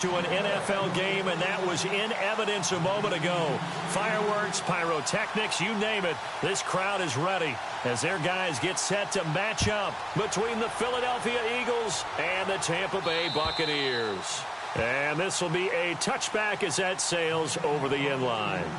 To an NFL game, and that was in evidence a moment ago. Fireworks, pyrotechnics, you name it. This crowd is ready as their guys get set to match up between the Philadelphia Eagles and the Tampa Bay Buccaneers. And this will be a touchback as that sails over the end line.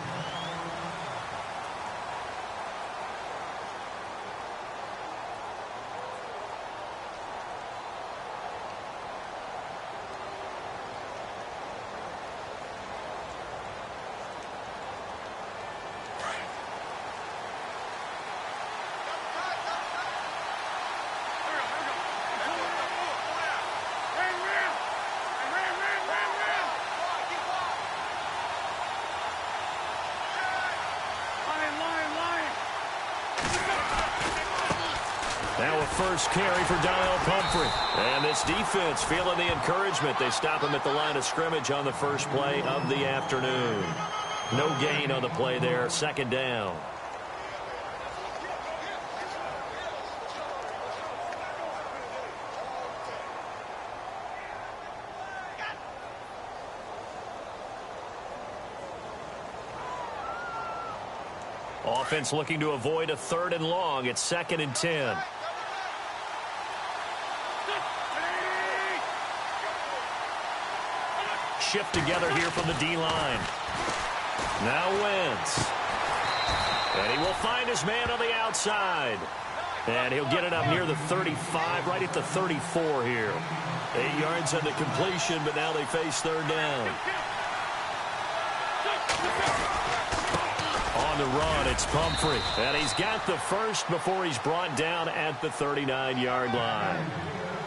Now a first carry for Daniel Pumphrey. And this defense feeling the encouragement. They stop him at the line of scrimmage on the first play of the afternoon. No gain on the play there. Second down. Offense looking to avoid a 3rd and long. It's 2nd and 10. Shift together here from the D-line. Now Wentz. And he will find his man on the outside. And he'll get it up near the 35, right at the 34 here. 8 yards on the completion, but now they face 3rd down. On the run, it's Pumphrey. And he's got the first before he's brought down at the 39-yard line.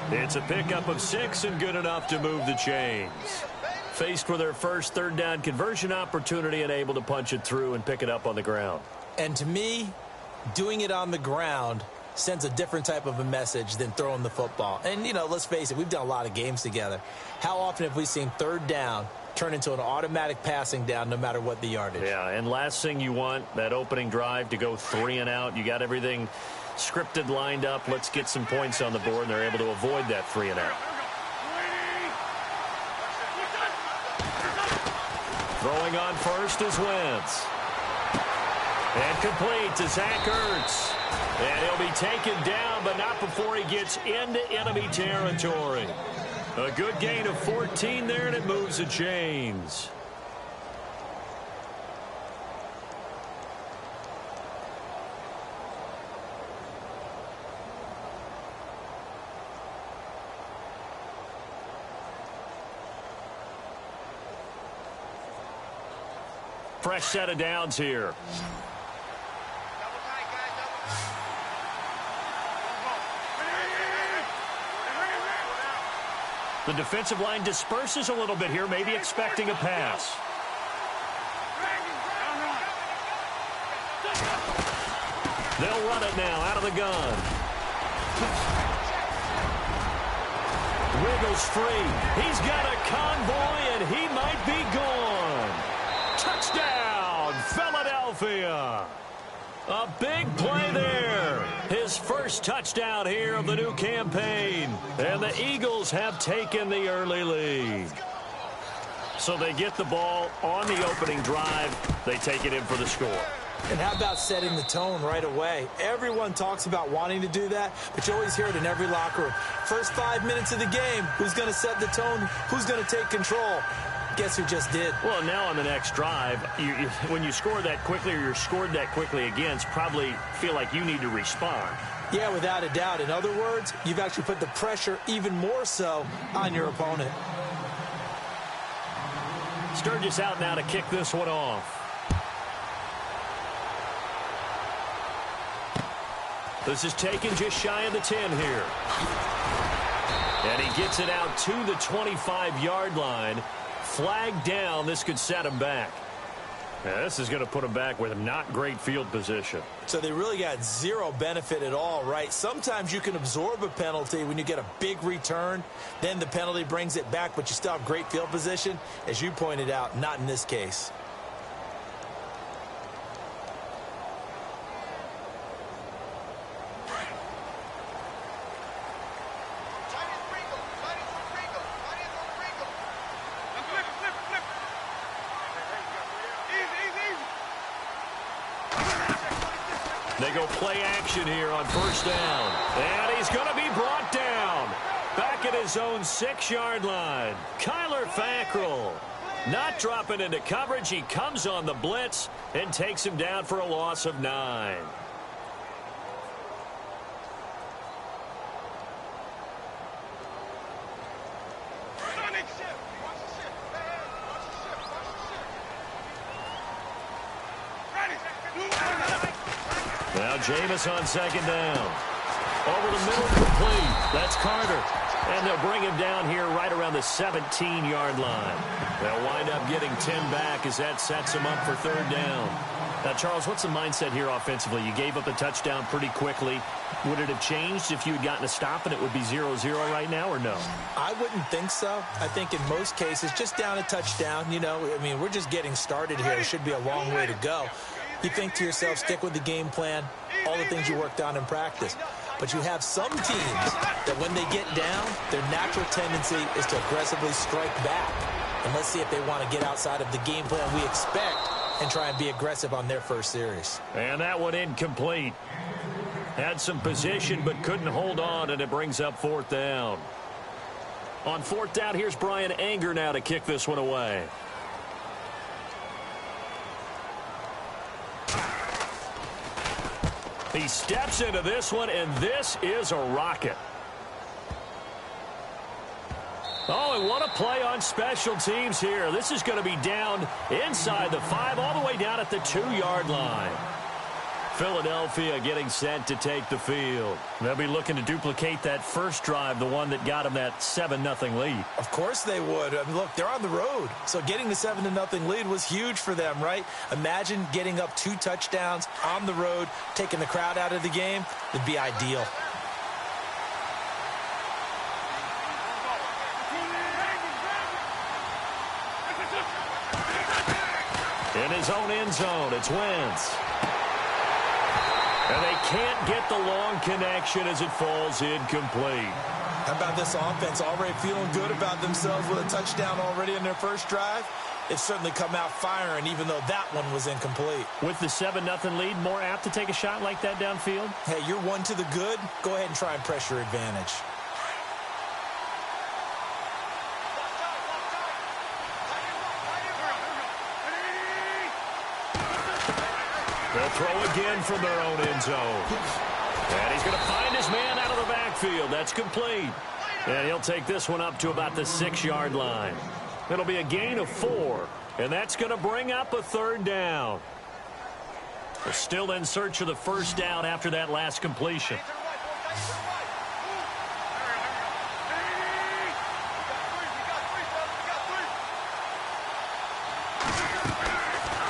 It's a pickup of 6 and good enough to move the chains. Faced with their first 3rd down conversion opportunity and able to punch it through and pick it up on the ground. And to me, doing it on the ground sends a different type of a message than throwing the football. And, you know, let's face it, we've done a lot of games together. How often have we seen 3rd down turn into an automatic passing down no matter what the yardage? Yeah, and last thing you want, that opening drive to go 3 and out. You got everything scripted, lined up. Let's get some points on the board, and they're able to avoid that 3 and out. Throwing on first is Wentz. And complete to Zach Ertz. And he'll be taken down, but not before he gets into enemy territory. A good gain of 14 there, and it moves the chains. Fresh set of downs here. The defensive line disperses a little bit here, maybe expecting a pass. They'll run it now out of the gun. Wiggles free. He's got a convoy, and he might be gone. Touchdown, Philadelphia. A big play there. His first touchdown here of the new campaign. And the Eagles have taken the early lead. So they get the ball on the opening drive. They take it in for the score. And how about setting the tone right away? Everyone talks about wanting to do that, but you always hear it in every locker room. First 5 minutes of the game, who's going to set the tone? Who's going to take control? Guess who just did? Well, now on the next drive, when you score that quickly or you're scored that quickly against, probably feel like you need to respond. Yeah, without a doubt. In other words, you've actually put the pressure even more so on your opponent. Sturgis out now to kick this one off. This is taken just shy of the 10 here. And he gets it out to the 25-yard line. Flag down. This could set him back. Yeah, this is going to put him back with not great field position. So they really got zero benefit at all, right? Sometimes you can absorb a penalty when you get a big return. Then the penalty brings it back, but you still have great field position. As you pointed out, not in this case. They go play action here on first down. And he's going to be brought down. Back at his own 6-yard line. Kyler Fackrell not dropping into coverage. He comes on the blitz and takes him down for a loss of 9. Now Jameis on second down. Over the middle, complete. That's Carter. And they'll bring him down here right around the 17-yard line. They'll wind up getting 10 back as that sets him up for third down. Now, Charles, what's the mindset here offensively? You gave up a touchdown pretty quickly. Would it have changed if you had gotten a stop and it would be 0-0 right now, or no? I wouldn't think so. I think in most cases, just down a touchdown, you know, I mean, we're just getting started here. It should be a long way to go. You think to yourself, stick with the game plan, all the things you worked on in practice. But you have some teams that when they get down, their natural tendency is to aggressively strike back. And let's see if they want to get outside of the game plan we expect and try and be aggressive on their first series. And that one incomplete. Had some position but couldn't hold on, and it brings up fourth down. On fourth down, here's Brian Anger now to kick this one away. He steps into this one, and this is a rocket. Oh, and what a play on special teams here. This is going to be down inside the 5, all the way down at the 2-yard line. Philadelphia getting set to take the field. They'll be looking to duplicate that first drive, the one that got them that 7-0 lead. Of course they would. I mean, look, they're on the road. So getting the 7-0 lead was huge for them, right? Imagine getting up 2 touchdowns on the road, taking the crowd out of the game. It'd be ideal. In his own end zone, it's Wentz. And they can't get the long connection as it falls incomplete. How about this offense already feeling good about themselves with a touchdown already in their first drive? It's certainly come out firing, even though that one was incomplete. With the 7-0 lead, more apt to take a shot like that downfield? Hey, you're one to the good. Go ahead and try and press your advantage. They'll throw again from their own end zone. And he's going to find his man out of the backfield. That's complete. And he'll take this one up to about the 6-yard line. It'll be a gain of 4. And that's going to bring up a third down. They're still in search of the first down after that last completion.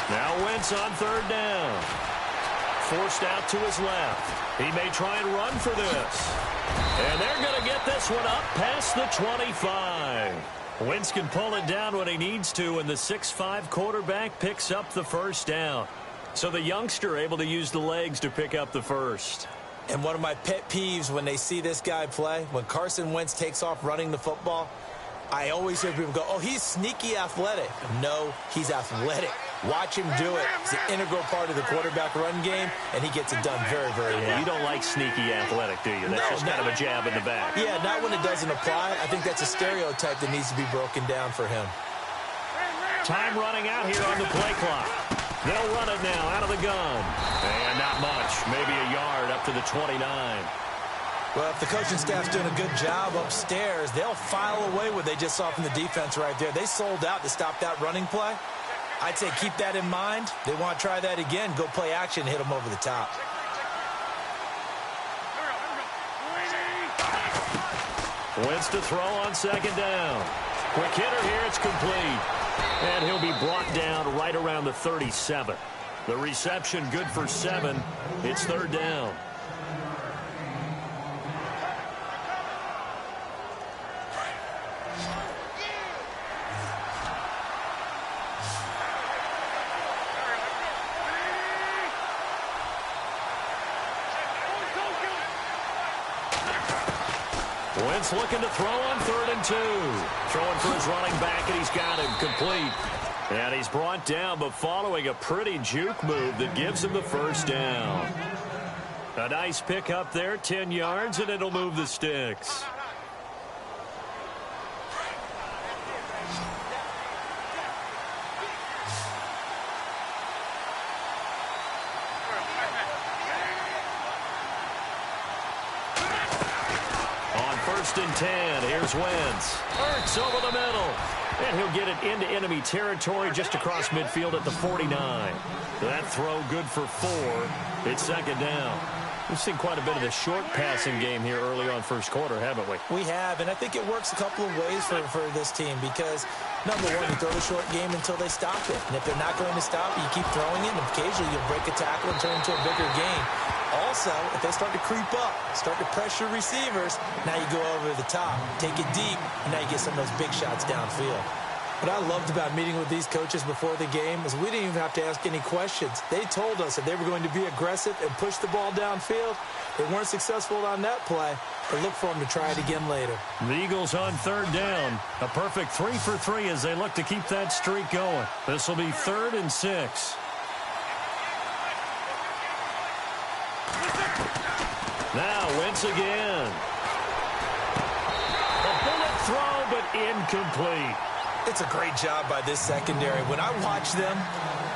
Now Wentz on third down. Forced out to his left. He may try and run for this. And they're going to get this one up past the 25. Wentz can pull it down when he needs to, and the 6'5" quarterback picks up the first down. So the youngster able to use the legs to pick up the first. And one of my pet peeves when they see this guy play, when Carson Wentz takes off running the football, I always hear people go, oh, he's sneaky athletic. No, he's athletic. Watch him do it. It's an integral part of the quarterback run game, and he gets it done very, very well. You don't like sneaky athletic, do you? That's just kind of a jab in the back. Yeah, not when it doesn't apply. I think that's a stereotype that needs to be broken down for him. Time running out here on the play clock. They'll run it now out of the gun. And not much, maybe a yard up to the 29. Well, if the coaching staff's doing a good job upstairs, they'll file away what they just saw from the defense right there. They sold out to stop that running play. I'd say keep that in mind. They want to try that again. Go play action, hit them over the top. Wentz to throw on second down. Quick hitter here, it's complete. And he'll be brought down right around the 37. The reception good for 7. It's third down. Wentz looking to throw on 3rd and 2. Throwing for his running back, and he's got him complete. And he's brought down, but following a pretty juke move that gives him the first down. A nice pick up there, 10 yards, and it'll move the sticks. On 1st and 10, here's Wentz. Ertz over the middle. And he'll get it into enemy territory just across midfield at the 49. That throw good for 4. It's 2nd down. We've seen quite a bit of the short passing game here early on first quarter, haven't we? We have, and I think it works a couple of ways for this team because, number one, you throw the short game until they stop it. And if they're not going to stop it, you keep throwing it, and occasionally you'll break a tackle and turn into a bigger gain. Also, if they start to creep up, start to pressure receivers, now you go over the top, take it deep, and now you get some of those big shots downfield. What I loved about meeting with these coaches before the game is we didn't even have to ask any questions. They told us that they were going to be aggressive and push the ball downfield. They weren't successful on that play, but look for them to try it again later. The Eagles on 3rd down. A perfect 3 for 3 as they look to keep that streak going. This will be 3rd and 6. Now Wentz again. A bullet throw, but incomplete. It's a great job by this secondary. When I watch them,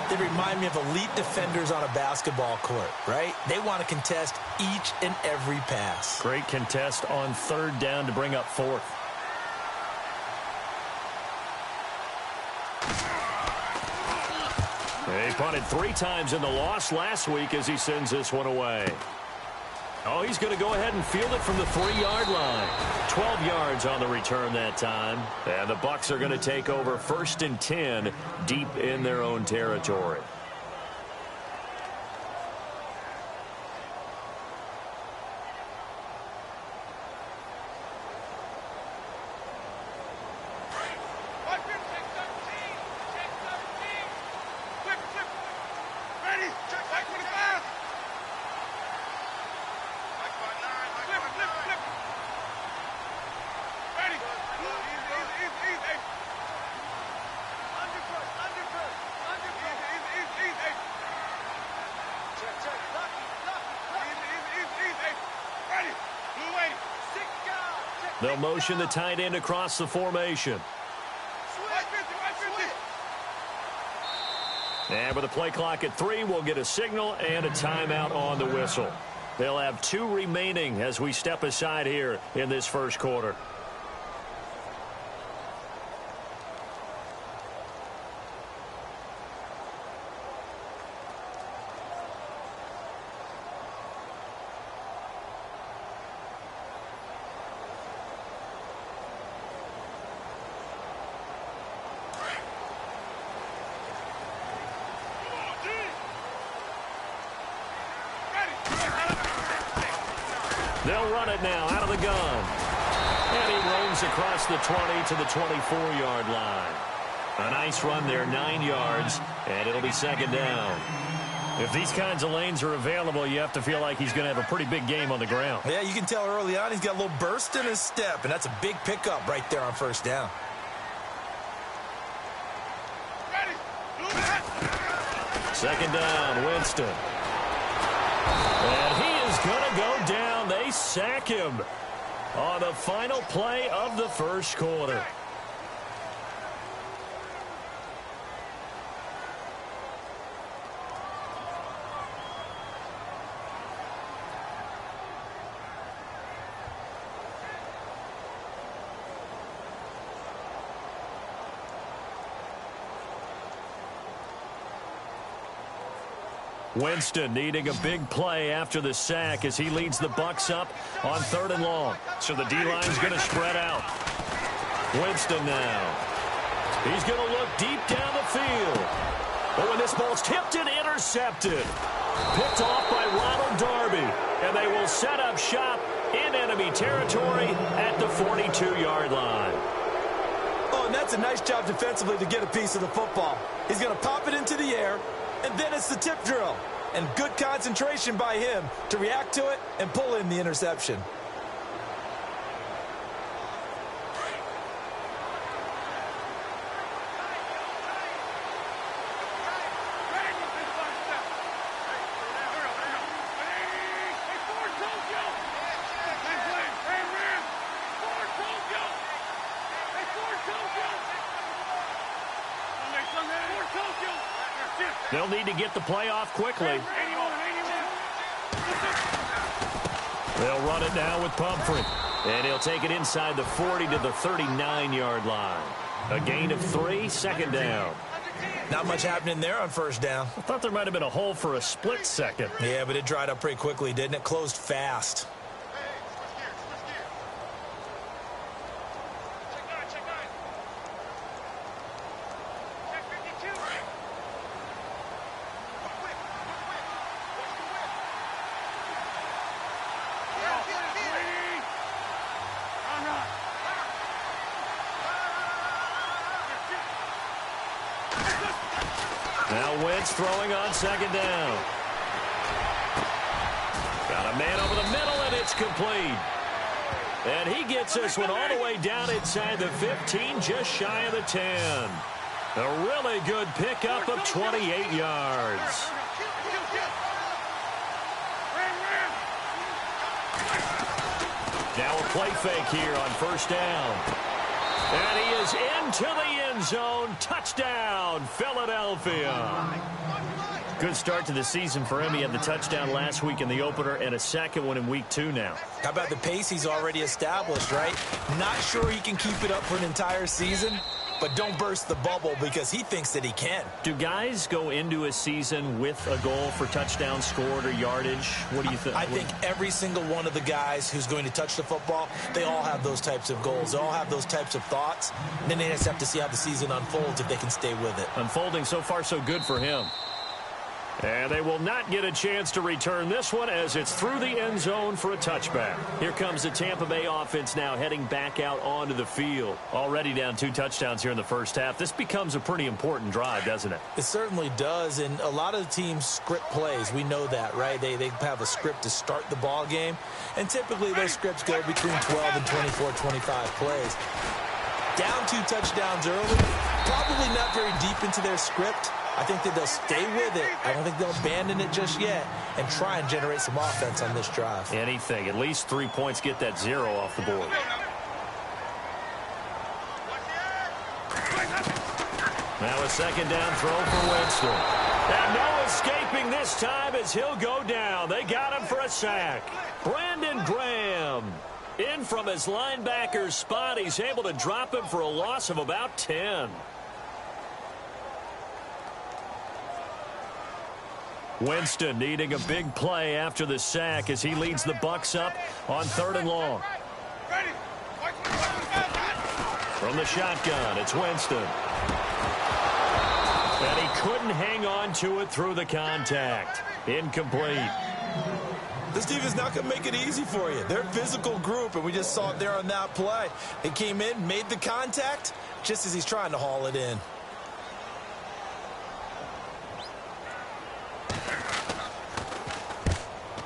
they remind me of elite defenders on a basketball court, right? They want to contest each and every pass. Great contest on 3rd down to bring up 4th. He punted 3 times in the loss last week as he sends this one away. Oh, he's going to go ahead and field it from the 3-yard line. 12 yards on the return that time. And the Bucs are going to take over 1st and 10 deep in their own territory. They'll motion the tight end across the formation. And with a play clock at 3, we'll get a signal and a timeout on the whistle. They'll have 2 remaining as we step aside here in this first quarter. They'll run it now out of the gun. And he roams across the 20 to the 24-yard line. A nice run there, 9 yards, and it'll be 2nd down. If these kinds of lanes are available, you have to feel like he's going to have a pretty big game on the ground. Yeah, you can tell early on he's got a little burst in his step, and that's a big pickup right there on 1st down. Second down, Winston. And he is going to go down. They sack him on the final play of the first quarter. Winston needing a big play after the sack as he leads the Bucs up on 3rd and long. So the D-line's going to spread out. Winston now. He's going to look deep down the field. But when this ball's tipped and intercepted. Picked off by Ronald Darby. And they will set up shop in enemy territory at the 42-yard line. Oh, and that's a nice job defensively to get a piece of the football. He's going to pop it into the air. And then it's the tip drill. And good concentration by him to react to it and pull in the interception. They'll need to get the play off quickly. They'll run it now with Pumphrey. And he'll take it inside the 40 to the 39-yard line. A gain of 3, second down. Not much happening there on first down. I thought there might have been a hole for a split second. Yeah, but it dried up pretty quickly, didn't it? Closed fast. Now Wentz throwing on second down. Got a man over the middle, and it's complete. And he gets this one all the way down inside the 15, just shy of the 10. A really good pickup of 28 yards. Now a play fake here on first down. And he is into the end zone. Touchdown, Philadelphia. Good start to the season for him. He had the touchdown last week in the opener and a second one in week 2 now. How about the pace he's already established, right? Not sure he can keep it up for an entire season, but don't burst the bubble because he thinks that he can. Do guys go into a season with a goal for touchdown scored or yardage? What do you think? I think every single one of the guys who's going to touch the football, they all have those types of goals. They all have those types of thoughts. And then they just have to see how the season unfolds if they can stay with it. Unfolding so far so good for him. And they will not get a chance to return this one as it's through the end zone for a touchback. Here comes the Tampa Bay offense now heading back out onto the field. Already down 2 touchdowns here in the first half. This becomes a pretty important drive, doesn't it? It certainly does, and a lot of the teams script plays. We know that, right? They have a script to start the ball game, and typically those scripts go between 12 and 24, 25 plays. Down 2 touchdowns early, probably not very deep into their script. I think that they'll stay with it. I don't think they'll abandon it just yet and try and generate some offense on this drive. Anything. At least 3 points, get that 0 off the board. Now a second down throw for Winston. And no escaping this time as he'll go down. They got him for a sack. Brandon Graham in from his linebacker spot. He's able to drop him for a loss of about 10. Winston needing a big play after the sack as he leads the Bucs up on 3rd and long. From the shotgun, it's Winston. And he couldn't hang on to it through the contact. Incomplete. This team is not going to make it easy for you. They're a physical group, and we just saw it there on that play. He came in, made the contact, just as he's trying to haul it in.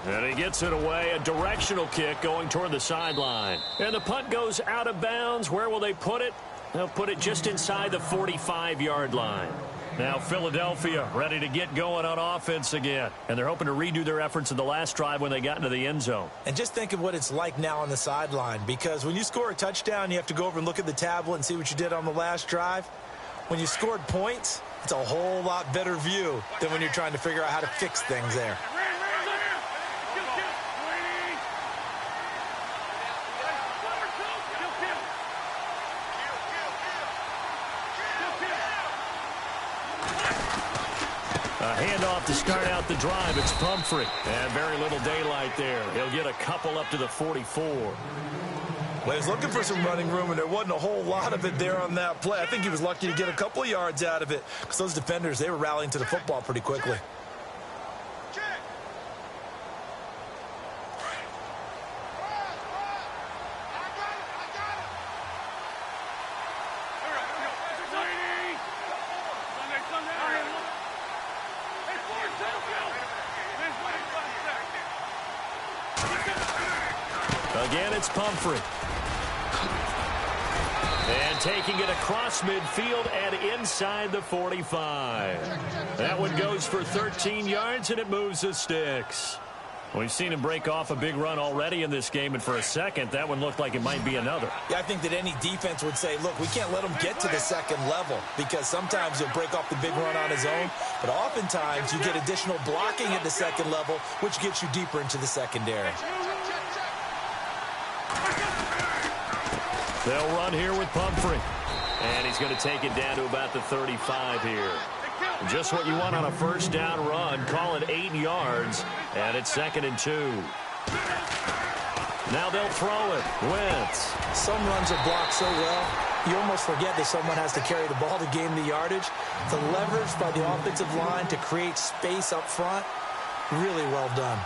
And he gets it away, a directional kick going toward the sideline. And the punt goes out of bounds. Where will they put it? They'll put it just inside the 45-yard line. Now Philadelphia ready to get going on offense again. And they're hoping to redo their efforts in the last drive when they got into the end zone. And just think of what it's like now on the sideline. Because when you score a touchdown, you have to go over and look at the tablet and see what you did on the last drive. When you scored points, it's a whole lot better view than when you're trying to figure out how to fix things there. A handoff to start out the drive. It's Pumphrey. And very little daylight there. He'll get a couple up to the 44. Well, he was looking for some running room, and there wasn't a whole lot of it there on that play. I think he was lucky to get a couple of yards out of it because those defenders, they were rallying to the football pretty quickly. Again, it's Pumphrey. And taking it across midfield and inside the 45. That one goes for 13 yards, and it moves the sticks. We've seen him break off a big run already in this game, and for a second, that one looked like it might be another. Yeah, I think that any defense would say, look, we can't let him get to the second level, because sometimes he'll break off the big run on his own, but oftentimes you get additional blocking at the second level, which gets you deeper into the secondary. They'll run here with Pumphrey. And he's going to take it down to about the 35 here. Just what you want on a first down run. Call it 8 yards. And it's 2nd and 2. Now they'll throw it. Wentz. Some runs are blocked so well, you almost forget that someone has to carry the ball to gain the yardage. The leverage by the offensive line to create space up front, really well done.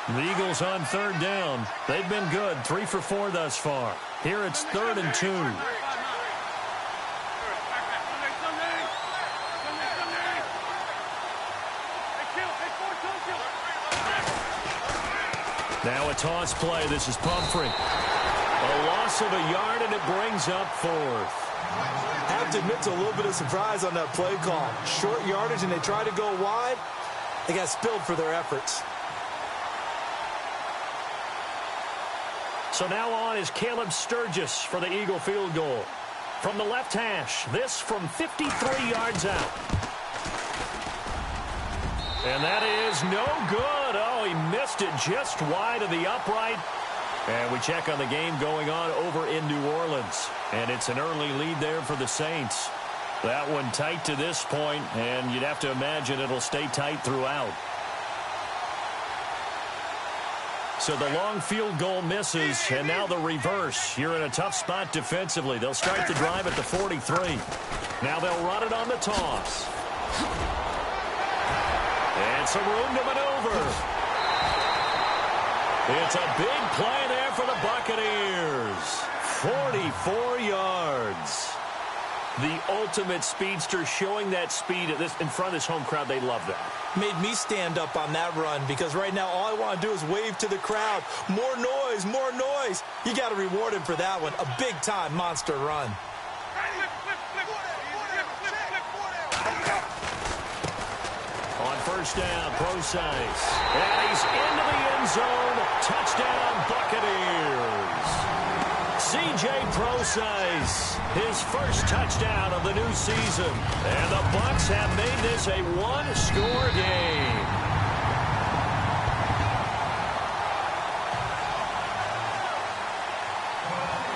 The Eagles on 3rd down. They've been good, 3 for 4 thus far. Here it's 3rd and 2. Now a toss play. This is Pumphrey. A loss of a yard, and it brings up 4th. I have to admit to a little bit of surprise on that play call. Short yardage, and they try to go wide. They got spilled for their efforts. So now on is Caleb Sturgis for the Eagle field goal. From the left hash, this from 53 yards out. And that is no good. Oh, he missed it just wide of the upright. And we check on the game going on over in New Orleans. And it's an early lead there for the Saints. That one tight to this point, and you'd have to imagine it'll stay tight throughout. So the long field goal misses, and now the reverse. You're in a tough spot defensively. They'll start the drive at the 43. Now they'll run it on the toss. And some room to maneuver. It's a big play there for the Buccaneers. 44 yards. The ultimate speedster, showing that speed in front of this home crowd. They love that. Made me stand up on that run, because right now all I want to do is wave to the crowd. More noise, more noise. You got to reward him for that one. A big-time monster run. On first down, Procise. And he's into the end zone. Touchdown, Buccaneers. C.J. Procise, his first touchdown of the new season. And the Bucs have made this a one-score game.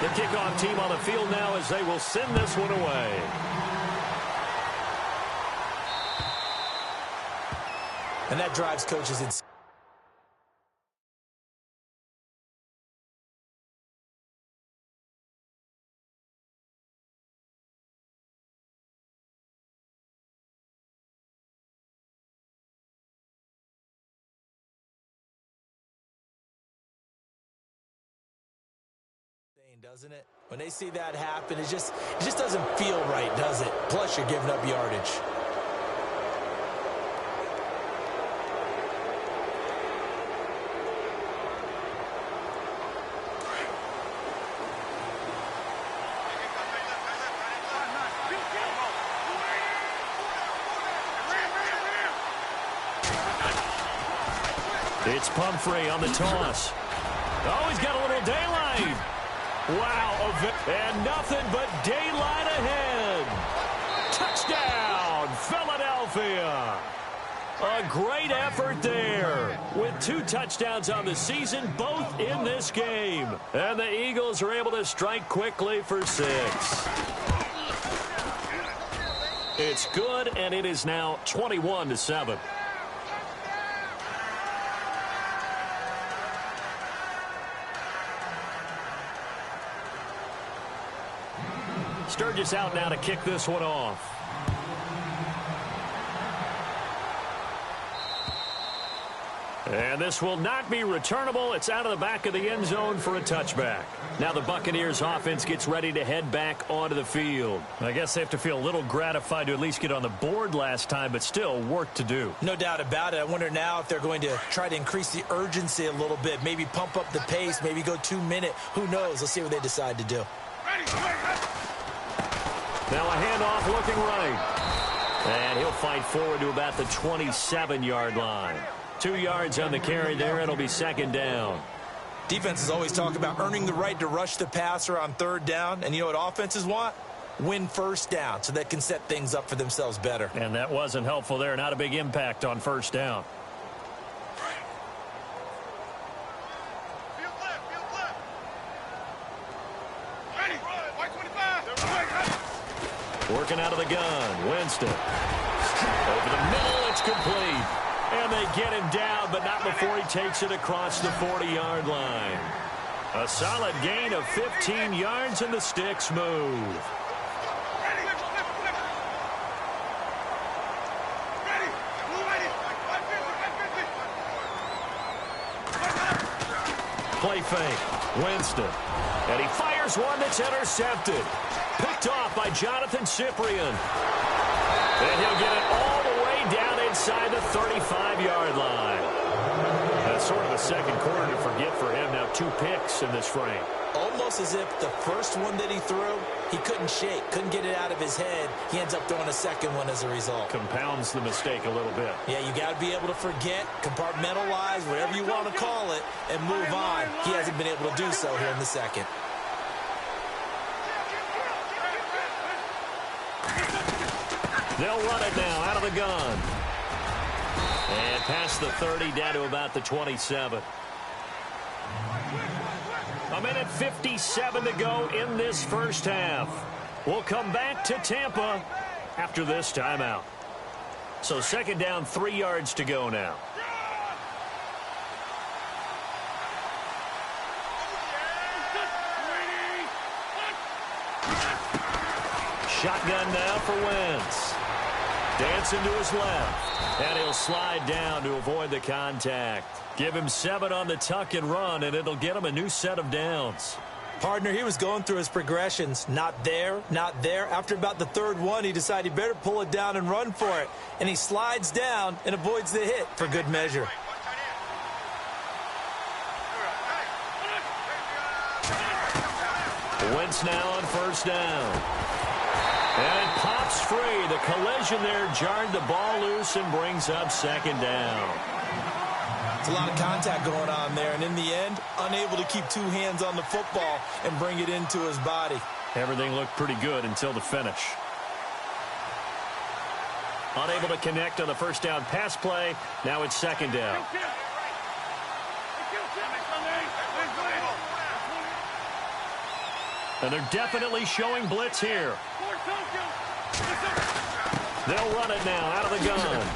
The kickoff team on the field now as they will send this one away. And that drives coaches insane. Doesn't it? When they see that happen, it just doesn't feel right, does it? Plus, you're giving up yardage. It's Pumphrey on the toss. Oh, he's got a little daylight. Wow, and nothing but daylight ahead. Touchdown, Philadelphia. A great effort there with 2 touchdowns on the season, both in this game. And the Eagles are able to strike quickly for 6. It's good, and it is now 21-7. Sturgis out now to kick this one off. And this will not be returnable. It's out of the back of the end zone for a touchback. Now the Buccaneers offense gets ready to head back onto the field. I guess they have to feel a little gratified to at least get on the board last time, but still work to do. No doubt about it. I wonder now if they're going to try to increase the urgency a little bit, maybe pump up the pace, maybe go 2 minute. Who knows? Let's see what they decide to do. Now a handoff looking right. And he'll fight forward to about the 27-yard line. 2 yards on the carry there. It'll be second down. Defenses always talk about earning the right to rush the passer on third down. And you know what offenses want? Win first down so they can set things up for themselves better. And that wasn't helpful there. Not a big impact on first down. Working out of the gun. Winston. Over the middle. It's complete. And they get him down, but not before he takes it across the 40-yard line. A solid gain of 15 yards, and the sticks move. Play fake. Winston. And he fires one that's intercepted. Picked off by Jonathan Cyprien. And he'll get it all the way down inside the 35-yard line. That's sort of a second quarter to forget for him. Now 2 picks in this frame. Almost as if the first one that he threw, he couldn't shake, couldn't get it out of his head. He ends up throwing a second one as a result. Compounds the mistake a little bit. Yeah, you got to be able to forget, compartmentalize, whatever you want to call it, and move on. He hasn't been able to do so here in the second. They'll run it now out of the gun. And past the 30 down to about the 27. A minute 57 to go in this first half. We'll come back to Tampa after this timeout. So second down, 3 yards to go now. Shotgun now for Wentz. Dancing to his left. And he'll slide down to avoid the contact. Give him 7 on the tuck and run, and it'll get him a new set of downs. Partner, he was going through his progressions. Not there, not there. After about the third one, he decided he better pull it down and run for it. And he slides down and avoids the hit for good measure. Wentz now on first down. And it pops free. The collision there jarred the ball loose and brings up second down. It's a lot of contact going on there, and in the end, unable to keep 2 hands on the football and bring it into his body. Everything looked pretty good until the finish. Unable to connect on the first down pass play. Now it's second down. And they're definitely showing blitz here. They'll run it now out of the gun.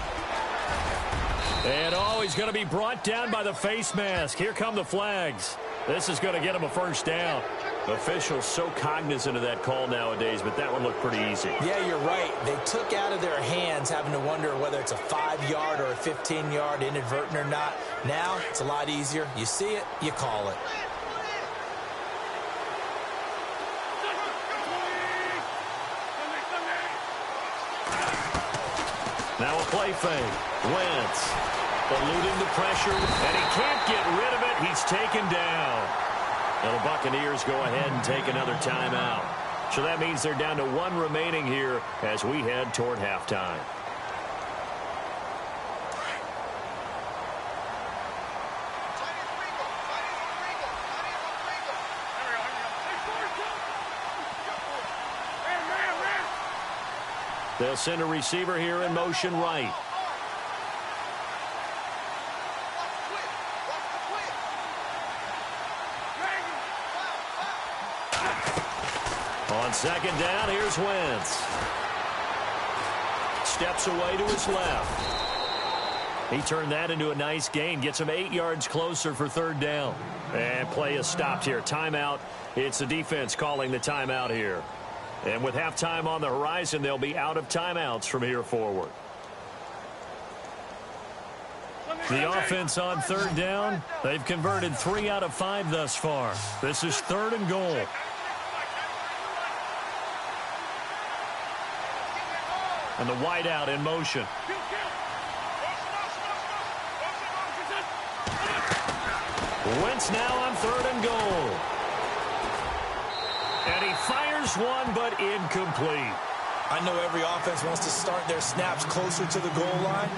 And he's going to be brought down by the face mask. Here come the flags. This is going to get him a first down. Officials so cognizant of that call nowadays, but that one looked pretty easy. Yeah, you're right. They took out of their hands having to wonder whether it's a 5-yard or a 15-yard inadvertent or not. Now it's a lot easier. You see it, you call it. Now a play fake. Wentz eluding the pressure, and he can't get rid of it. He's taken down. And the Buccaneers go ahead and take another timeout. So that means they're down to 1 remaining here as we head toward halftime. They'll send a receiver here in motion right. On second down, here's Wentz. Steps away to his left. He turned that into a nice gain. Gets him 8 yards closer for third down. And play is stopped here. Timeout. It's the defense calling the timeout here. And with halftime on the horizon, they'll be out of timeouts from here forward. The offense on third down, they've converted 3 out of 5 thus far. This is 3rd and goal. And the wideout in motion. Wentz now on 3rd and goal. And he fires one, but incomplete. I know every offense wants to start their snaps closer to the goal line,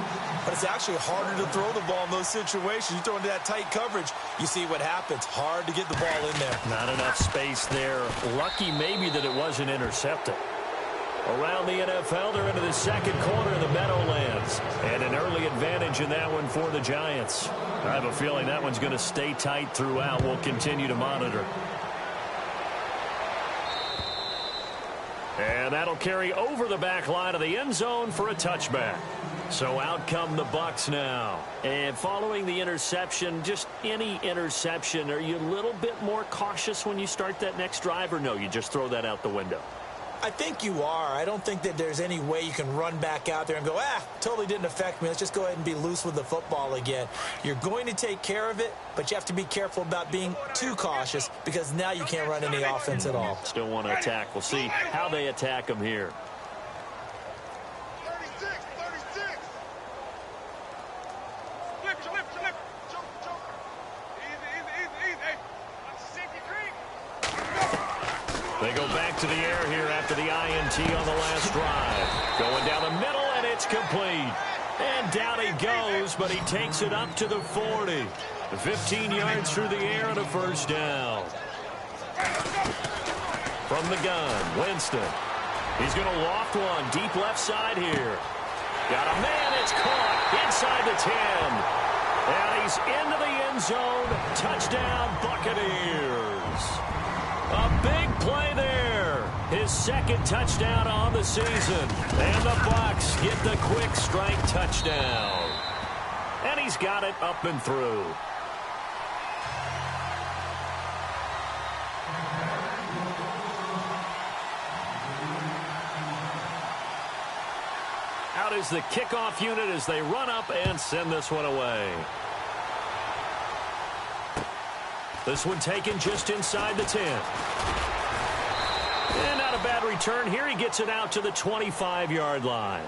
but it's actually harder to throw the ball in those situations. You throw into that tight coverage, you see what happens. Hard to get the ball in there. Not enough space there. Lucky maybe that it wasn't intercepted. Around the NFL, they're into the second quarter of the Meadowlands. And an early advantage in that one for the Giants. I have a feeling that one's going to stay tight throughout. We'll continue to monitor. And that'll carry over the back line of the end zone for a touchback. So out come the Bucs now. And following the interception, just any interception, are you a little bit more cautious when you start that next drive, or no, you just throw that out the window? I think you are. I don't think that there's any way you can run back out there and go, totally didn't affect me. Let's just go ahead and be loose with the football again. You're going to take care of it, but you have to be careful about being too cautious because now you can't run any offense at all. Still want to attack. We'll see how they attack them here. 36. Flip. Choke. Easy. They go back to the air here after the INT on the last drive. Going down the middle, and it's complete. And down he goes, but he takes it up to the 40. 15 yards through the air and a first down. From the gun, Winston. He's going to loft one deep left side here. Got a man, it's caught inside the 10. And he's into the end zone. Touchdown, Buccaneers. A big play there. His second touchdown on the season. And the Bucs get the quick strike touchdown. And he's got it up and through. Out is the kickoff unit as they run up and send this one away. This one taken just inside the 10. And not a bad return here. He gets it out to the 25-yard line.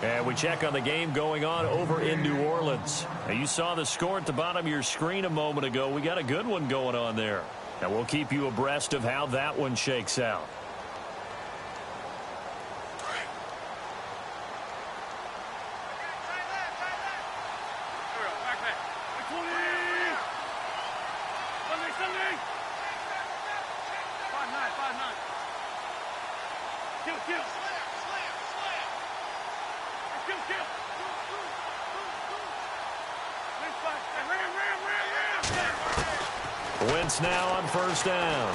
And we check on the game going on over in New Orleans. Now, you saw the score at the bottom of your screen a moment ago. We got a good one going on there. And we'll keep you abreast of how that one shakes out. Wentz now on first down.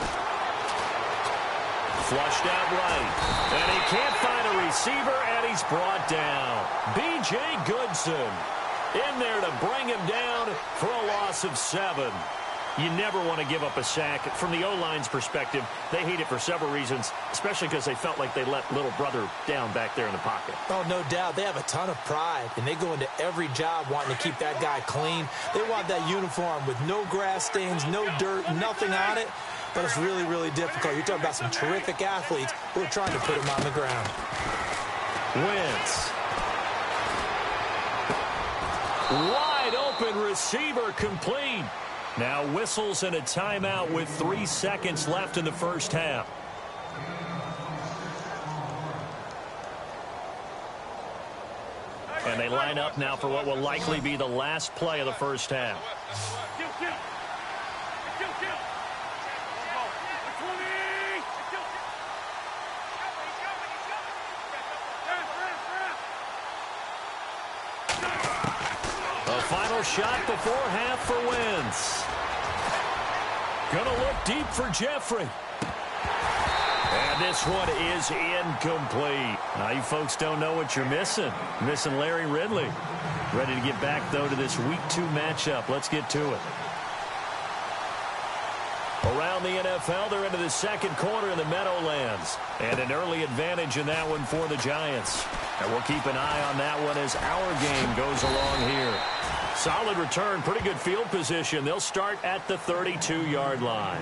Flushed out right. And he can't find a receiver, and he's brought down. B.J. Goodson in there to bring him down for a loss of 7. You never want to give up a sack. From the O-line's perspective, they hate it for several reasons, especially because they felt like they let little brother down back there in the pocket. Oh, no doubt. They have a ton of pride, and they go into every job wanting to keep that guy clean. They want that uniform with no grass stains, no dirt, nothing on it. But it's really, really difficult. You're talking about some terrific athletes who are trying to put him on the ground. Wentz. Wide open receiver complete. Now whistles and a timeout with 3 seconds left in the first half. And they line up now for what will likely be the last play of the first half. A final shot before half for Wentz. Gonna look deep for Jeffrey. And this one is incomplete. Now, you folks don't know what you're missing. You're missing Larry Ridley. Ready to get back, though, to this Week 2 matchup. Let's get to it. Around the NFL, they're into the second quarter in the Meadowlands. And an early advantage in that one for the Giants. And we'll keep an eye on that one as our game goes along here. Solid return, pretty good field position. They'll start at the 32-yard line.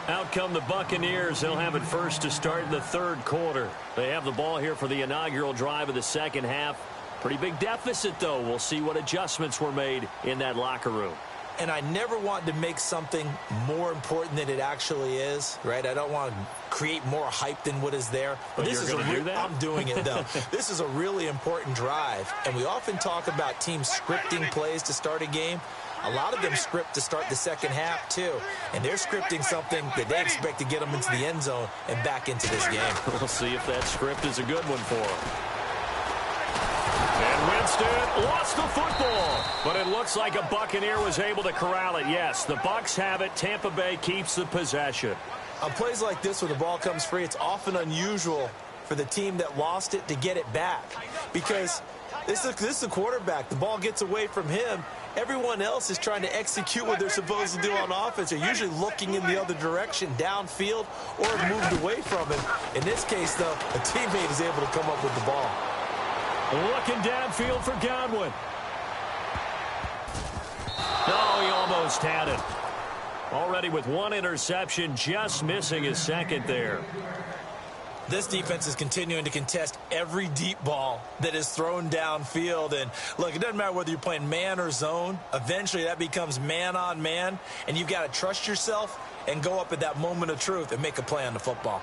Out come the Buccaneers. They'll have it first to start in the third quarter. They have the ball here for the inaugural drive of the second half. Pretty big deficit, though. We'll see what adjustments were made in that locker room. And I never want to make something more important than it actually is, right? I don't want to create more hype than what is there. But this is do that? I'm doing it, though. This is a really important drive. And we often talk about teams scripting plays to start a game. A lot of them script to start the second half, too. And they're scripting something that they expect to get them into the end zone and back into this game. We'll see if that script is a good one for them. And Winston lost the football, but it looks like a Buccaneer was able to corral it. Yes, the Bucs have it. Tampa Bay keeps the possession. On plays like this where the ball comes free, it's often unusual for the team that lost it to get it back because this is the quarterback. The ball gets away from him. Everyone else is trying to execute what they're supposed to do on offense. They're usually looking in the other direction, downfield, or have moved away from him. In this case, though, a teammate is able to come up with the ball. Looking downfield for Godwin. Oh, he almost had it. Already with one interception, just missing his second there. This defense is continuing to contest every deep ball that is thrown downfield. And, look, it doesn't matter whether you're playing man or zone. Eventually, that becomes man-on-man, and you've got to trust yourself and go up at that moment of truth and make a play on the football.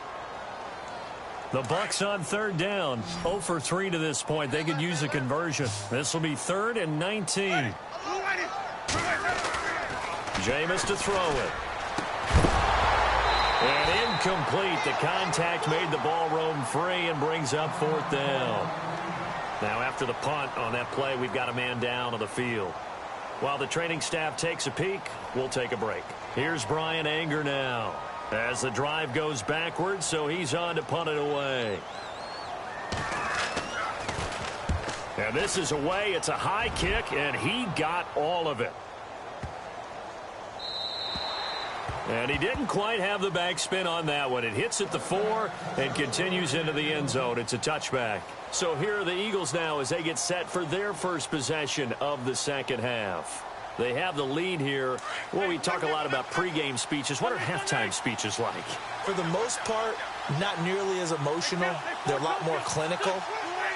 The Bucs on third down. 0 for 3 to this point. They could use a conversion. This will be 3rd and 19. Jameis to throw it. And incomplete. The contact made the ball roam free and brings up 4th down. Now after the punt on that play, we've got a man down on the field. While the training staff takes a peek, we'll take a break. Here's Brian Anger now. As the drive goes backwards, so he's on to punt it away. And this is away. It's a high kick, and he got all of it. And he didn't quite have the backspin on that one. It hits at the 4 and continues into the end zone. It's a touchback. So here are the Eagles now as they get set for their first possession of the second half. They have the lead here. Well, we talk a lot about pregame speeches. What are halftime speeches like? For the most part, not nearly as emotional. They're a lot more clinical.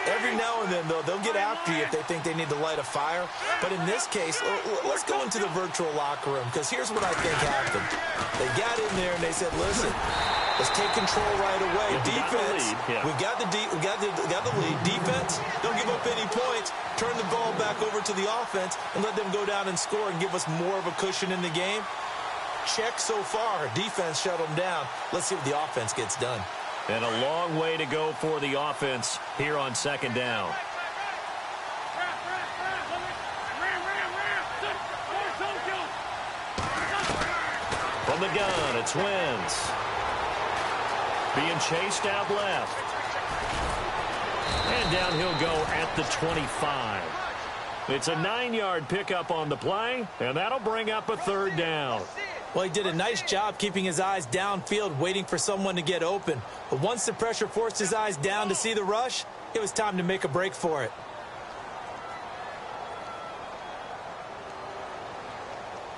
Every now and then, though, they'll get after you if they think they need to light a fire. But in this case, let's go into the virtual locker room, because here's what I think happened. They got in there and they said, listen, let's take control right away. Defense, we've got the lead. Defense, don't give up any points. Turn the ball back over to the offense and let them go down and score and give us more of a cushion in the game. Check so far. Defense shut them down. Let's see what the offense gets done. And a long way to go for the offense here on second down. From the gun, it's Wentz. Being chased out left. And down he'll go at the 25. It's a 9-yard pickup on the play, and that'll bring up a 3rd down. Well, he did a nice job keeping his eyes downfield, waiting for someone to get open. But once the pressure forced his eyes down to see the rush, it was time to make a break for it.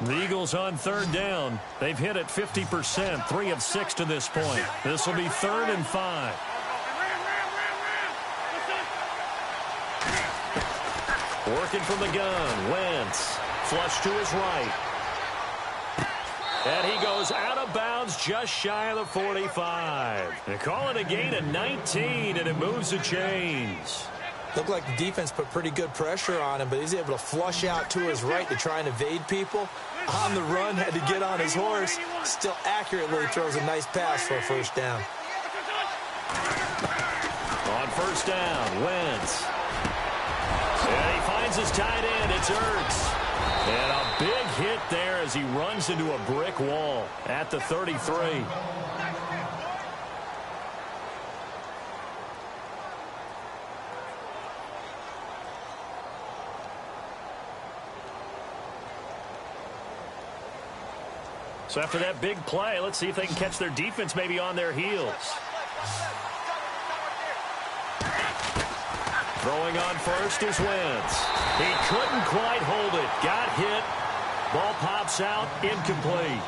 The Eagles on 3rd down. They've hit it 50%, 3 of 6 to this point. This will be 3rd and 5. Working from the gun, Wentz. Flush to his right. And he goes out of bounds just shy of the 45. They call it a gain of 19, and it moves the chains. Looked like the defense put pretty good pressure on him, but he's able to flush out to his right to try and evade people. On the run, had to get on his horse. Still accurately throws a nice pass for a 1st down. On 1st down, Wentz. And he finds his tight end. It's Ertz. And a big hit there as he runs into a brick wall at the 33. So after that big play, let's see if they can catch their defense maybe on their heels. Throwing on first is Wentz. He couldn't quite hold it. Got hit. Ball pops out. Incomplete.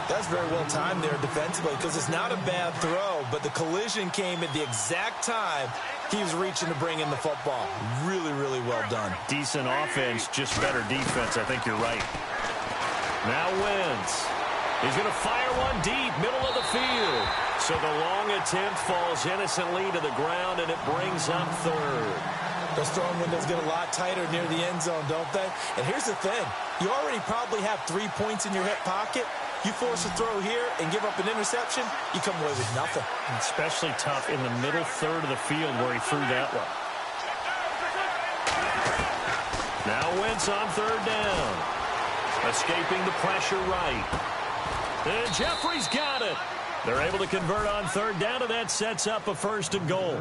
That's very well timed there defensively because it's not a bad throw, but the collision came at the exact time he was reaching to bring in the football. Really, really well done. Decent offense, just better defense. I think you're right. Now Wentz. He's going to fire one deep, middle of the field. So the long attempt falls innocently to the ground, and it brings up third. Those throwing windows get a lot tighter near the end zone, don't they? And here's the thing. You already probably have 3 points in your hip pocket. You force a throw here and give up an interception, you come away with nothing. Especially tough in the middle third of the field where he threw that one. Now Wentz on third down. Escaping the pressure right. And Jeffrey's got it. They're able to convert on third down, and that sets up a 1st and goal.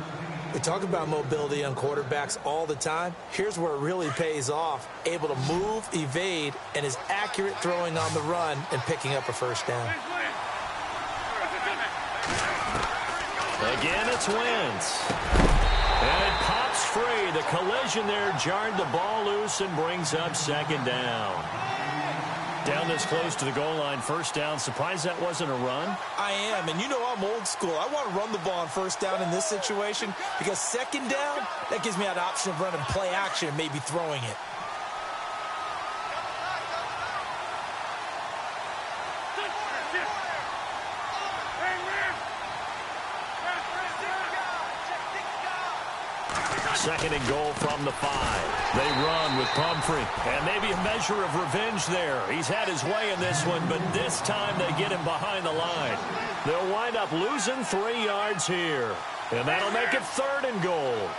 We talk about mobility on quarterbacks all the time. Here's where it really pays off. Able to move, evade, and is accurate throwing on the run and picking up a 1st down. Again, it's Wentz. And it pops free. The collision there jarred the ball loose and brings up 2nd down. Down this close to the goal line, 1st down. Surprised that wasn't a run? I am, and you know I'm old school. I want to run the ball on 1st down in this situation because 2nd down, that gives me that option of running play action and maybe throwing it. Second and goal from the 5. They run with Pumphrey. And maybe a measure of revenge there. He's had his way in this one, but this time they get him behind the line. They'll wind up losing 3 yards here. And that'll make it 3rd and goal.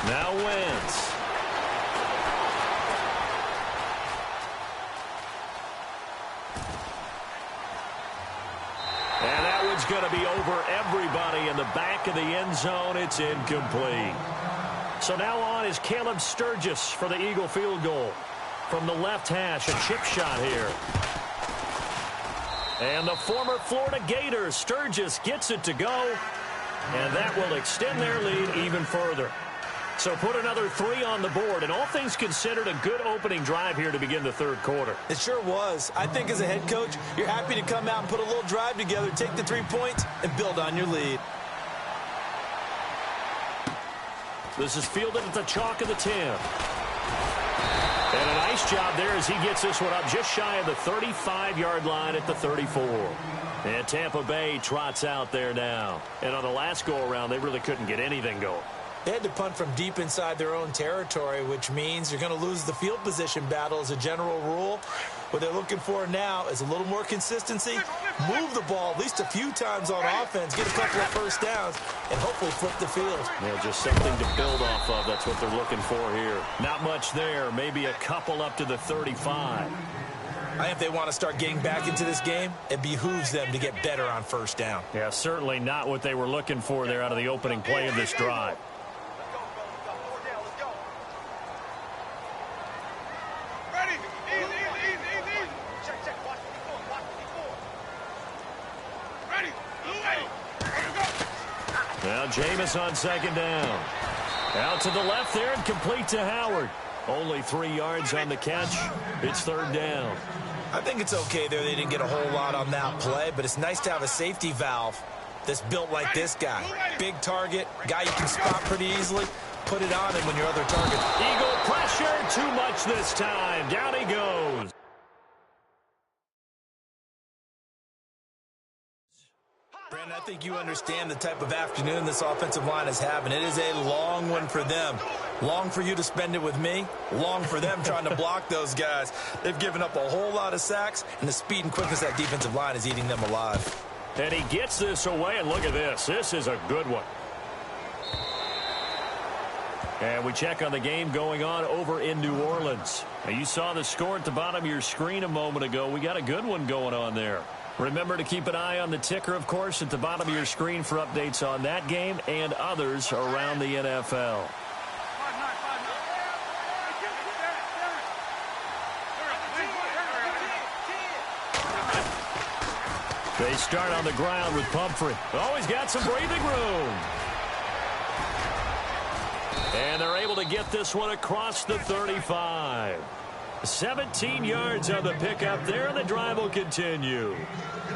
Now Wentz. And that one's going to be over everybody in the back of the end zone. It's incomplete. So now on is Caleb Sturgis for the Eagle field goal. From the left hash, a chip shot here. And the former Florida Gator, Sturgis, gets it to go. And that will extend their lead even further. So put another 3 on the board, and all things considered, a good opening drive here to begin the 3rd quarter. It sure was. I think as a head coach, you're happy to come out and put a little drive together, take the 3 points, and build on your lead. This is fielded at the chalk of the 10. And a nice job there as he gets this one up just shy of the 35-yard line at the 34. And Tampa Bay trots out there now. And on the last go-around, they really couldn't get anything going. They had to punt from deep inside their own territory, which means you're going to lose the field position battle as a general rule. What they're looking for now is a little more consistency, move the ball at least a few times on offense, get a couple of 1st downs, and hopefully flip the field. Yeah, just something to build off of. That's what they're looking for here. Not much there. Maybe a couple up to the 35. I think if they want to start getting back into this game, it behooves them to get better on 1st down. Yeah, certainly not what they were looking for there out of the opening play of this drive. Now Jameis on 2nd down. Out to the left there and complete to Howard. Only 3 yards on the catch. It's 3rd down. I think it's okay there. They didn't get a whole lot on that play, but it's nice to have a safety valve that's built like this guy. Big target, guy you can spot pretty easily. Put it on him when your other target. Eagle pressure, too much this time. Down he goes. Brandon, I think you understand the type of afternoon this offensive line is having. It is a long one for them. Long for you to spend it with me. Long for them trying to block those guys. They've given up a whole lot of sacks, and the speed and quickness of that defensive line is eating them alive. And he gets this away, and look at this. This is a good one. And we check on the game going on over in New Orleans. Now, you saw the score at the bottom of your screen a moment ago. We got a good one going on there. Remember to keep an eye on the ticker, of course, at the bottom of your screen for updates on that game and others around the NFL. They start on the ground with Pumphrey. Oh, he's got some breathing room. And they're able to get this one across the 35. 17 yards on the pickup there, and the drive will continue.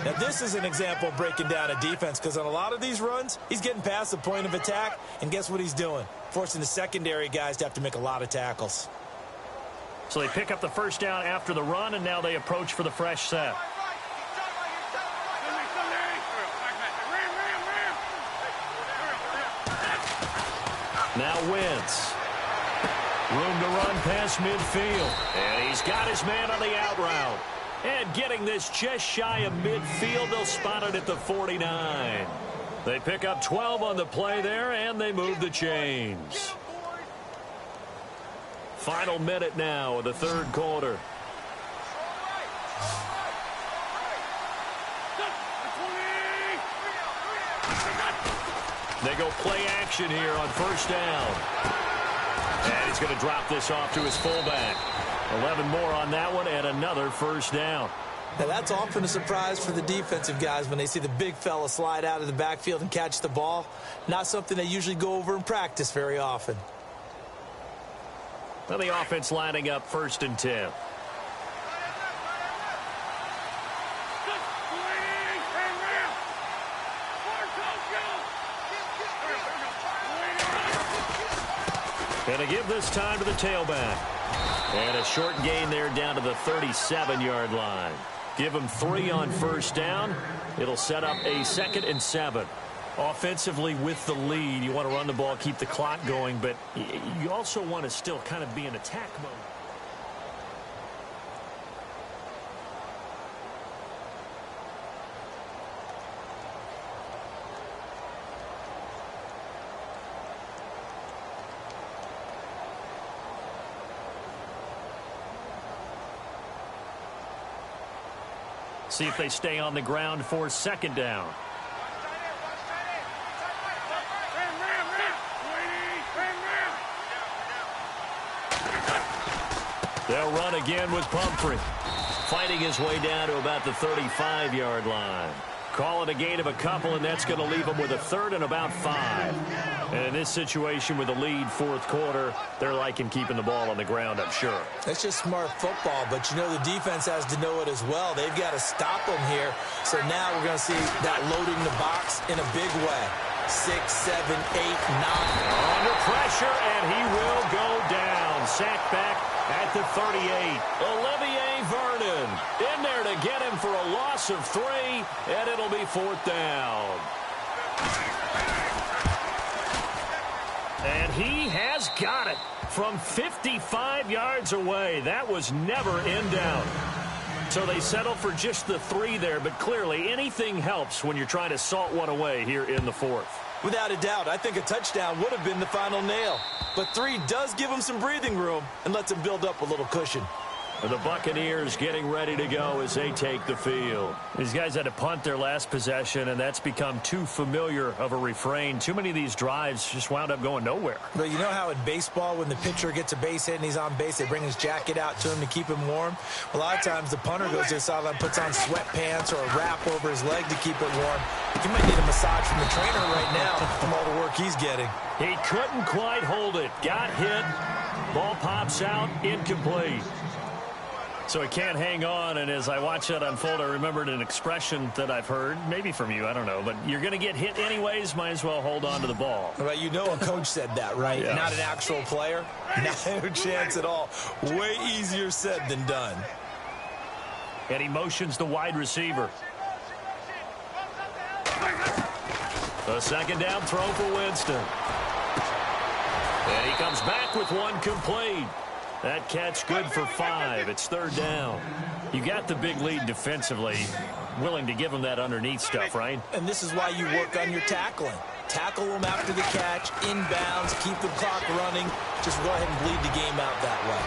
Now, this is an example of breaking down a defense, because on a lot of these runs, he's getting past the point of attack, and guess what he's doing? Forcing the secondary guys to have to make a lot of tackles. So they pick up the first down after the run, and now they approach for the fresh set. Now Wentz. Room to run past midfield. And he's got his man on the out route. And getting this just shy of midfield, they'll spot it at the 49. They pick up 12 on the play there, and they move the chains. Final minute now of the third quarter. They go play action here on first down. And he's going to drop this off to his fullback. 11 more on that one and another first down. Now, that's often a surprise for the defensive guys when they see the big fella slide out of the backfield and catch the ball. Not something they usually go over in practice very often. Well, the offense lining up 1st and 10. And to give this time to the tailback. And a short gain there down to the 37-yard line. Give them 3 on first down. It'll set up a 2nd and 7. Offensively with the lead, you want to run the ball, keep the clock going, but you also want to still kind of be in attack mode. See if they stay on the ground for 2nd down. They'll run again with Pumphrey. Fighting his way down to about the 35-yard line. Call it a gain of a couple, and that's going to leave them with a 3rd and about 5. And in this situation with the lead 4th quarter, they're liking keeping the ball on the ground, I'm sure. That's just smart football, but you know the defense has to know it as well. They've got to stop them here. So now we're going to see that loading the box in a big way. 6, 7, 8, 9. Under pressure, and he will go down. Sacked back at the 38. Olivier Vernon in there to get him for a loss of 3, and it'll be 4th down. And he has got it from 55 yards away. That was never in doubt. So they settle for just the 3 there, but clearly anything helps when you're trying to salt one away here in the 4th. Without a doubt, I think a touchdown would have been the final nail. But 3 does give them some breathing room and lets them build up a little cushion. And the Buccaneers getting ready to go as they take the field. These guys had to punt their last possession, and that's become too familiar of a refrain. Too many of these drives just wound up going nowhere. But you know how in baseball, when the pitcher gets a base hit and he's on base, they bring his jacket out to him to keep him warm? A lot of times the punter goes to the sideline, puts on sweatpants or a wrap over his leg to keep it warm. He might need a massage from the trainer right now from all the work he's getting. He couldn't quite hold it. Got hit. Ball pops out. Incomplete. So he can't hang on, and as I watch that unfold, I remembered an expression that I've heard, maybe from you, I don't know, but you're going to get hit anyways, might as well hold on to the ball. Well, you know a coach said that, right? Yeah. Not an actual player. No chance at all. Way easier said than done. And he motions the wide receiver. A 2nd down throw for Winston. And he comes back with one complete. That catch good for 5. It's 3rd down. You got the big lead defensively. Willing to give them that underneath stuff, right? And this is why you work on your tackling. Tackle them after the catch, inbounds, keep the clock running. Just go ahead and bleed the game out that way.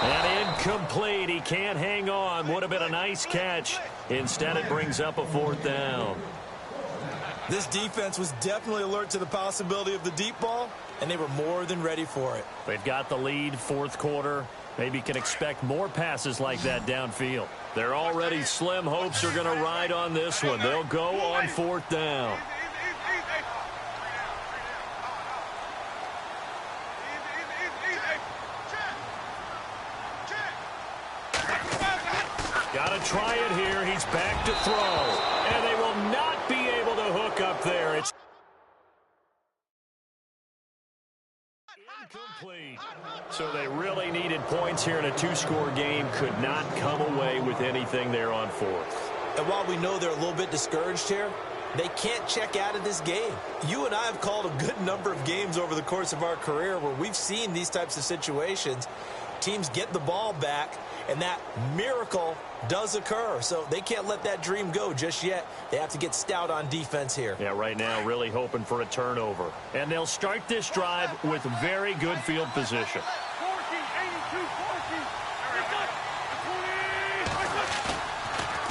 And incomplete. He can't hang on. Would have been a nice catch. Instead, it brings up a 4th down. This defense was definitely alert to the possibility of the deep ball, and they were more than ready for it. They've got the lead 4th quarter. Maybe can expect more passes like that downfield. Their already slim hopes are going to ride on this one. They'll go on 4th down. Got to try it here. He's back to throw. And they will not be able to hook up there. It's incomplete. So they really needed points here in a 2-score game. Could not come away with anything there on 4th. And while we know they're a little bit discouraged here, they can't check out of this game. You and I have called a good number of games over the course of our career where we've seen these types of situations. Teams get the ball back, and that miracle does occur. So they can't let that dream go just yet. They have to get stout on defense here. Yeah, right now really hoping for a turnover. And they'll start this drive with very good field position.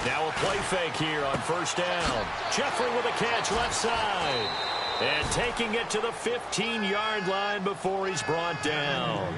Now a play fake here on 1st down. Jeffrey with a catch left side. And taking it to the 15-yard line before he's brought down.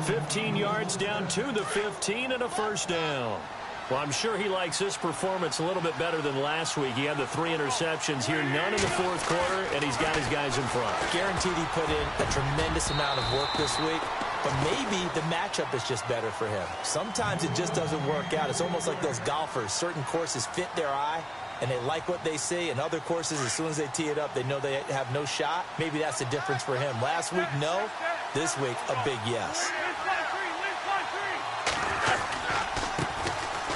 15 yards down to the 15 and a 1st down. Well, I'm sure he likes this performance a little bit better than last week. He had the 3 interceptions here, none in the 4th quarter, and he's got his guys in front. Guaranteed he put in a tremendous amount of work this week, but maybe the matchup is just better for him. Sometimes it just doesn't work out. It's almost like those golfers. Certain courses fit their eye, and they like what they see. And other courses, as soon as they tee it up, they know they have no shot. Maybe that's the difference for him. Last week, no. This week, a big yes.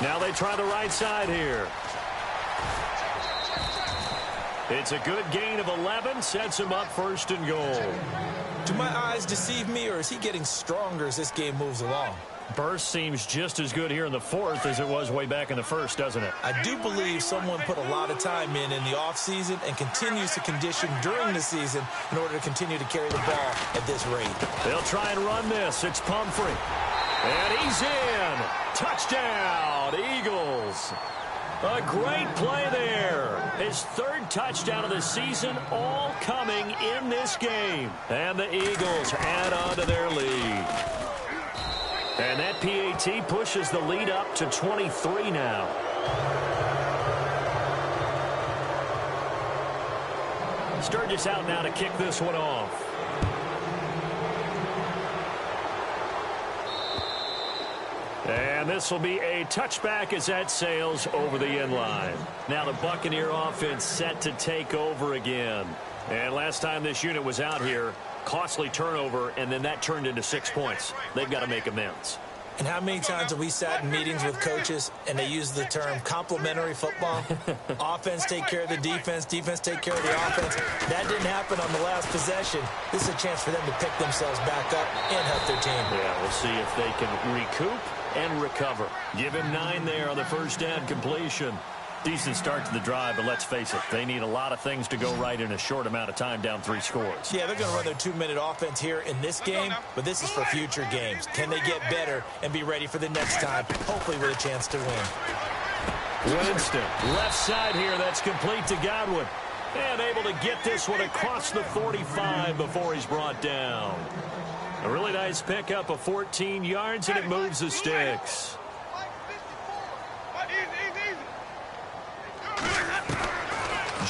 Now they try the right side here. It's a good gain of 11, sets him up 1st and goal. Do my eyes deceive me, or is he getting stronger as this game moves along? Burst seems just as good here in the 4th as it was way back in the 1st, doesn't it? I do believe someone put a lot of time in the offseason and continues to condition during the season in order to continue to carry the ball at this rate. They'll try and run this. It's Pumphrey. And he's in. Touchdown, Eagles. A great play there. His 3rd touchdown of the season, all coming in this game. And the Eagles add on to their lead. And that PAT pushes the lead up to 23 now. Sturgis out now to kick this one off. And this will be a touchback as that sails over the end line. Now the Buccaneer offense set to take over again. And last time this unit was out here, costly turnover, and then that turned into 6 points. They've got to make amends. And how many times have we sat in meetings with coaches and they use the term complementary football? Offense take care of the defense, defense take care of the offense. That didn't happen on the last possession. This is a chance for them to pick themselves back up and help their team. Yeah, we'll see if they can recoup and recover. Give him 9 there on the 1st down completion. Decent start to the drive, but let's face it, they need a lot of things to go right in a short amount of time, down 3 scores. Yeah, they're going to run their 2-minute offense here in this game, but this is for future games. Can they get better and be ready for the next time, hopefully with a chance to win? Winston, left side here, that's complete to Godwin. And able to get this one across the 45 before he's brought down. A really nice pickup of 14 yards, and it moves the sticks.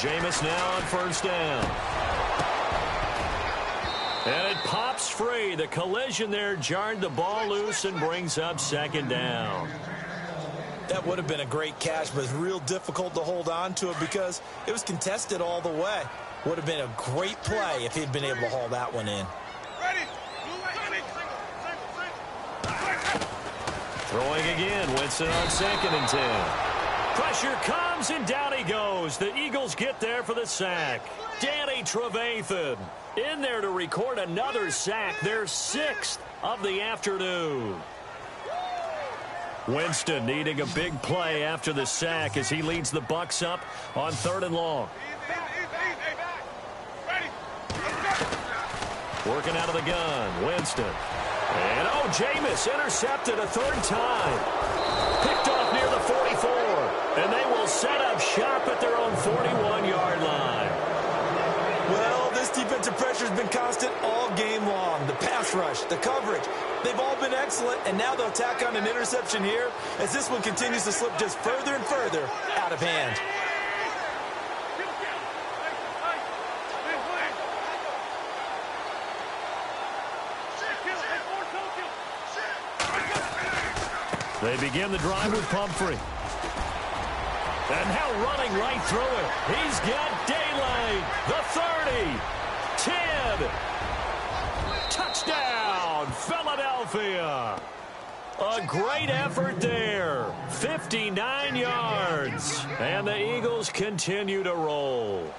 Jameis now on 1st down. And it pops free. The collision there jarred the ball loose and brings up 2nd down. That would have been a great catch, but it's real difficult to hold on to it because it was contested all the way. Would have been a great play if he'd been able to haul that one in. Throwing again. Winston on 2nd and 10. Pressure comes, and down he goes. The Eagles get there for the sack. Danny Trevathan in there to record another sack, their 6th of the afternoon. Winston needing a big play after the sack as he leads the Bucs up on 3rd and long. Working out of the gun, Winston. And, Jameis intercepted a 3rd time. Picked off near the 44. And they will set up shop at their own 41-yard line. Well, this defensive pressure is has been constant all game long. The pass rush, the coverage, they've all been excellent, and now they'll tack on an interception here as this one continues to slip just further and further out of hand. They begin the drive with Pumphrey. And now running right through it. He's got daylight. The 30. 10. Touchdown, Philadelphia. A great effort there. 59 yards. And the Eagles continue to roll.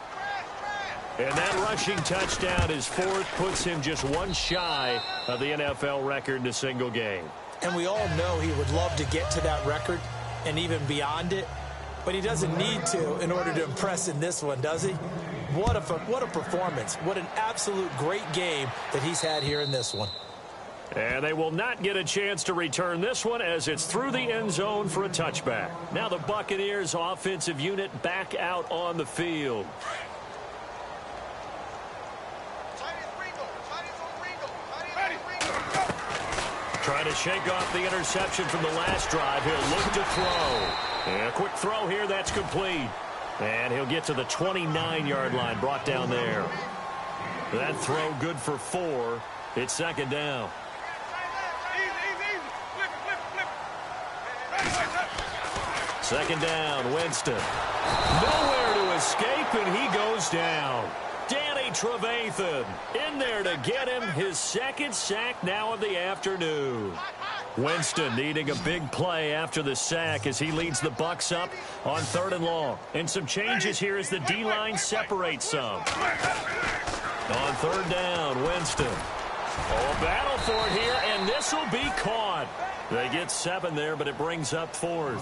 And that rushing touchdown, his fourth, puts him just one shy of the NFL record in a single game. And we all know he would love to get to that record and even beyond it. But he doesn't need to in order to impress in this one, does he? What a performance. What an absolute great game that he's had here in this one. And they will not get a chance to return this one as it's through the end zone for a touchback. Now the Buccaneers offensive unit back out on the field. Trying to shake off the interception from the last drive. He'll look to throw. And a quick throw here. That's complete. And he'll get to the 29-yard line. Brought down there. That throw good for 4. It's second down. Second down. Winston. Nowhere to escape, and he goes down. Danny Trevathan in there to get him his second sack now of the afternoon. Winston needing a big play after the sack as he leads the Bucs up on 3rd and long. And some changes here as the D-line separates some. On 3rd down, Winston. Oh, battle for it here, and this will be caught. They get 7 there, but it brings up 4th.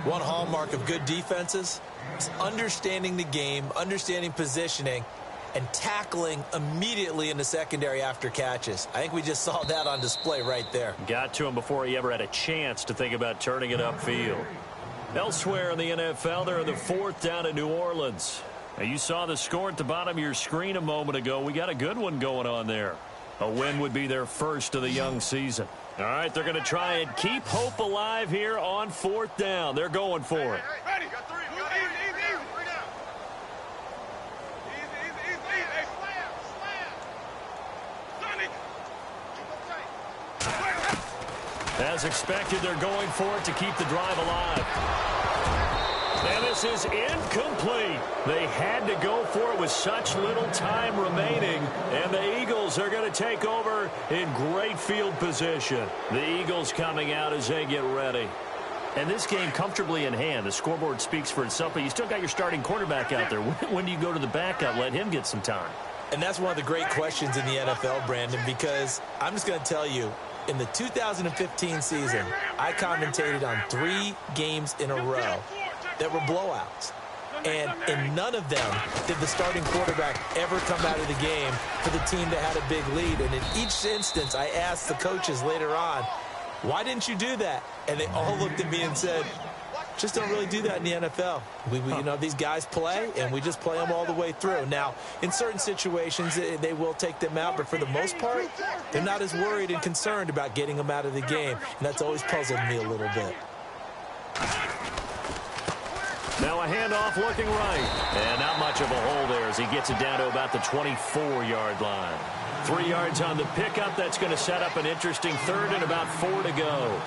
One hallmark of good defenses is understanding the game, understanding positioning, and tackling immediately in the secondary after catches. I think we just saw that on display right there. Got to him before he ever had a chance to think about turning it upfield. Elsewhere in the NFL, they're in the 4th down in New Orleans. Now, you saw the score at the bottom of your screen a moment ago. We got a good one going on there. A win would be their first of the young season. All right, they're going to try and keep hope alive here on 4th down. They're going for it. As expected, they're going for it to keep the drive alive. And this is incomplete. They had to go for it with such little time remaining. And the Eagles are going to take over in great field position. The Eagles coming out as they get ready. And this game comfortably in hand. The scoreboard speaks for itself, but you still got your starting quarterback out there. When do you go to the backup, let him get some time? And that's one of the great questions in the NFL, Brandon, because I'm just going to tell you, in the 2015 season, I commentated on 3 games in a row that were blowouts. And in none of them did the starting quarterback ever come out of the game for the team that had a big lead. And in each instance, I asked the coaches later on, why didn't you do that? And they all looked at me and said, just don't really do that in the NFL. You know, these guys play, and we just play them all the way through. Now, in certain situations, they will take them out, but for the most part, they're not as worried and concerned about getting them out of the game, and that's always puzzled me a little bit. Now a handoff looking right. And not much of a hole there as he gets it down to about the 24-yard line. 3 yards on the pickup. That's going to set up an interesting 3rd and about 4 to go.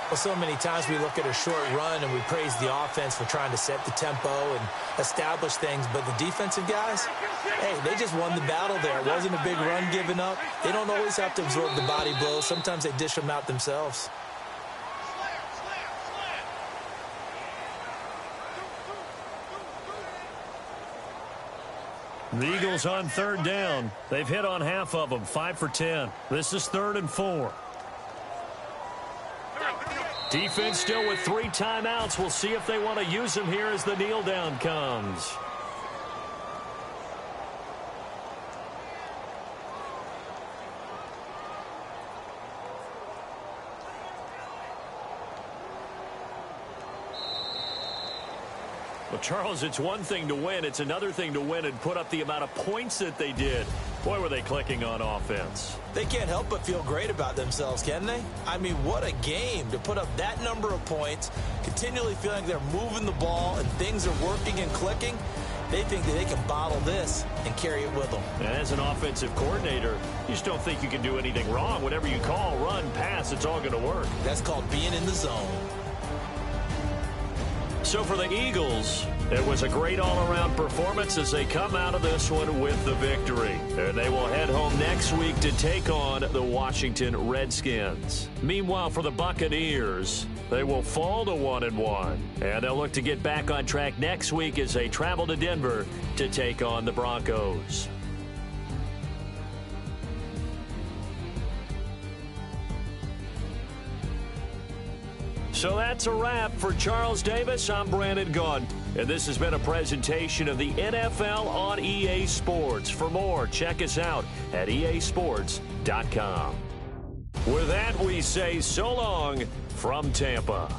Well, so many times we look at a short run and we praise the offense for trying to set the tempo and establish things. But the defensive guys, hey, they just won the battle there. It wasn't a big run given up. They don't always have to absorb the body blows. Sometimes they dish them out themselves. The Eagles on 3rd down. They've hit on half of them, 5 for 10. This is 3rd and 4. Defense still with 3 timeouts. We'll see if they want to use them here as the kneel down comes. Well, Charles, it's one thing to win. It's another thing to win and put up the amount of points that they did. Boy, were they clicking on offense. They can't help but feel great about themselves, can they? I mean, what a game to put up that number of points, continually feeling like they're moving the ball and things are working and clicking. They think that they can bottle this and carry it with them. As an offensive coordinator, you just don't think you can do anything wrong. Whatever you call, run, pass, it's all going to work. That's called being in the zone. So for the Eagles, it was a great all-around performance as they come out of this one with the victory. And they will head home next week to take on the Washington Redskins. Meanwhile, for the Buccaneers, they will fall to 1-1. And they'll look to get back on track next week as they travel to Denver to take on the Broncos. So that's a wrap. For Charles Davis, I'm Brandon Gaudin. And this has been a presentation of the NFL on EA Sports. For more, check us out at easports.com. With that, we say so long from Tampa.